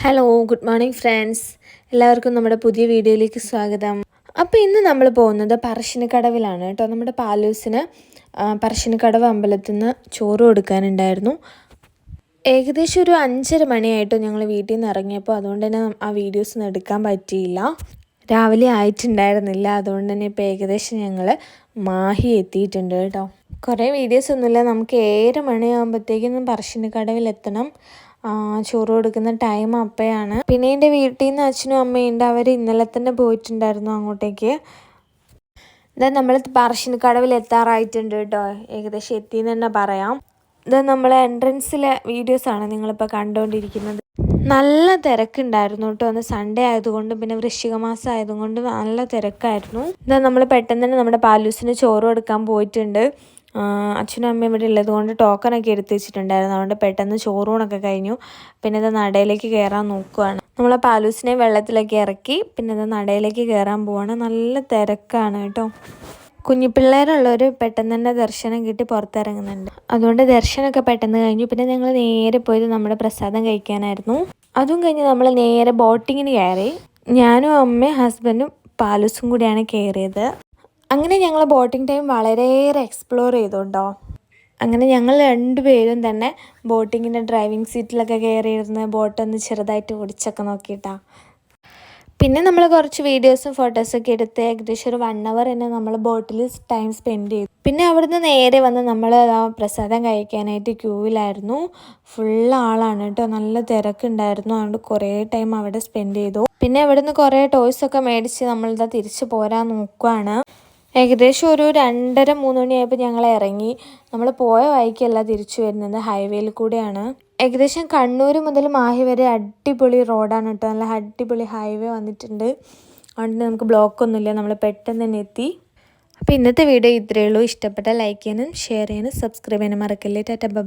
Hello good morning friends, എല്ലാവർക്കും നമ്മുടെ പുതിയ വീഡിയോയിലേക്ക് സ്വാഗതം. അപ്പോൾ ഇന്ന് നമ്മൾ പോകുന്നത് പറശ്ശിനിക്കടവിലാണ് കേട്ടോ. നമ്മുടെ പാലൂസിന് പറശ്ശിനിക്കടവ് അമ്പലത്തിൽ നിന്ന് ചോറ് കൊടുക്കാനുണ്ടായിരുന്നു. ഏകദേശം ഒരു 5:30 മണിയായിട്ടോ ഞങ്ങൾ വീട്ടിൽ നിന്ന് ഇറങ്ങിയപ്പോൾ. അതുകൊണ്ട് തന്നെ ആ വീഡിയോസൊന്നും എടുക്കാൻ പറ്റിയില്ല. രാവിലെ ആയിട്ടുണ്ടായിരുന്നില്ല. അതുകൊണ്ട് തന്നെ ഇപ്പോൾ ഏകദേശം ഞങ്ങൾ മാഹി എത്തിയിട്ടുണ്ട് കേട്ടോ. കുറേ വീഡിയോസൊന്നുമില്ല. നമുക്ക് 7 മണിയാകുമ്പോഴത്തേക്കും പറശ്ശിനിക്കടവിലെത്തണം. ചോറ് കൊടുക്കുന്ന ടൈം അപ്പോഴാണ്. പിന്നെ എൻ്റെ വീട്ടിൽ നിന്ന് അച്ഛനും അമ്മയുണ്ട്. അവർ ഇന്നലെ തന്നെ പോയിട്ടുണ്ടായിരുന്നു അങ്ങോട്ടേക്ക്. ഇത് നമ്മൾ പറശ്ശിനിക്കടവിൽ എത്താറായിട്ടുണ്ട് കേട്ടോ. ഏകദേശം എത്തിയെന്ന് തന്നെ പറയാം. ഇത് നമ്മളെ എൻട്രൻസിലെ വീഡിയോസാണ് നിങ്ങളിപ്പോൾ കണ്ടുകൊണ്ടിരിക്കുന്നത്. നല്ല തിരക്കുണ്ടായിരുന്നു കേട്ടോ. അന്ന് സൺഡേ ആയതുകൊണ്ട് പിന്നെ വൃശ്ചിക മാസം ആയതുകൊണ്ട് നല്ല തിരക്കായിരുന്നു. ഇത് നമ്മൾ പെട്ടെന്ന് തന്നെ നമ്മുടെ പാലൂസിന് ചോറ് കൊടുക്കാൻ പോയിട്ടുണ്ട്. അച്ഛനും അമ്മയും ഇവിടെ ഉള്ളത് കൊണ്ട് ടോക്കണൊക്കെ എടുത്ത് വെച്ചിട്ടുണ്ടായിരുന്നു. അതുകൊണ്ട് പെട്ടെന്ന് ചോറൂണൊക്കെ കഴിഞ്ഞു. പിന്നെ ഇത് നടയിലേക്ക് കയറാൻ നോക്കുകയാണ്. നമ്മളെ പാലൂസിനെ വെള്ളത്തിലേക്ക് ഇറക്കി പിന്നെ ഇത് നടയിലേക്ക് കയറാൻ പോവാണ്. നല്ല തിരക്കാണ് കേട്ടോ. കുഞ്ഞിപ്പിള്ളേരുള്ളവർ പെട്ടെന്ന് തന്നെ ദർശനം കിട്ടി പുറത്തിറങ്ങുന്നുണ്ട്. അതുകൊണ്ട് ദർശനമൊക്കെ പെട്ടെന്ന് കഴിഞ്ഞു. പിന്നെ ഞങ്ങൾ നേരെ പോയത് നമ്മുടെ പ്രസാദം കഴിക്കാനായിരുന്നു. അതും കഴിഞ്ഞ് നമ്മൾ നേരെ ബോട്ടിങ്ങിന് കയറി. ഞാനും അമ്മയും ഹസ്ബൻഡും പാലൂസും കൂടിയാണ് കയറിയത്. അങ്ങനെ ഞങ്ങൾ ബോട്ടിംഗ് ടൈം വളരെയേറെ എക്സ്പ്ലോർ ചെയ്തുണ്ടോ. അങ്ങനെ ഞങ്ങൾ രണ്ടുപേരും തന്നെ ബോട്ടിങ്ങിൻ്റെ ഡ്രൈവിംഗ് സീറ്റിലൊക്കെ കയറിയിരുന്ന് ബോട്ടൊന്ന് ചെറുതായിട്ട് ഓടിച്ചൊക്കെ നോക്കിയിട്ടാണ്. പിന്നെ നമ്മൾ കുറച്ച് വീഡിയോസും ഫോട്ടോസൊക്കെ എടുത്ത് ഏകദേശം ഒരു 1 hour തന്നെ നമ്മൾ ബോട്ടിൽ ടൈം സ്പെൻഡ് ചെയ്തു. പിന്നെ അവിടുന്ന് നേരെ വന്ന് നമ്മൾ പ്രസാദം കഴിക്കാനായിട്ട് ക്യൂവിലായിരുന്നു. ഫുൾ ആളാണ് കേട്ടോ. നല്ല തിരക്കുണ്ടായിരുന്നു. അതുകൊണ്ട് കുറേ ടൈം അവിടെ സ്പെൻഡ് ചെയ്തു. പിന്നെ അവിടുന്ന് കുറേ ടോയ്സൊക്കെ മേടിച്ച് നമ്മളിതാ തിരിച്ച് പോരാൻ നോക്കുകയാണ്. ഏകദേശം ഒരു 2:30-3 മണിയായപ്പോൾ ഞങ്ങൾ ഇറങ്ങി. നമ്മൾ പോയ വഴിക്കല്ല തിരിച്ചു വരുന്നത്, ഹൈവേയിൽ കൂടെയാണ്. ഏകദേശം കണ്ണൂർ മുതൽ മാഹി വരെ അടിപൊളി റോഡാണ് കേട്ടോ. നല്ല അടിപൊളി ഹൈവേ വന്നിട്ടുണ്ട്. അതുകൊണ്ട് നമുക്ക് ബ്ലോക്കൊന്നുമില്ല. നമ്മൾ പെട്ടെന്ന് തന്നെ എത്തി. അപ്പോൾ ഇന്നത്തെ വീഡിയോ ഇത്രയേ ഉള്ളൂ. ഇഷ്ടപ്പെട്ടാൽ ലൈക്ക് ചെയ്യാനും ഷെയർ ചെയ്യാനും സബ്സ്ക്രൈബ് ചെയ്യാനും മറക്കല്ലേ. ടാറ്റ ബൈ.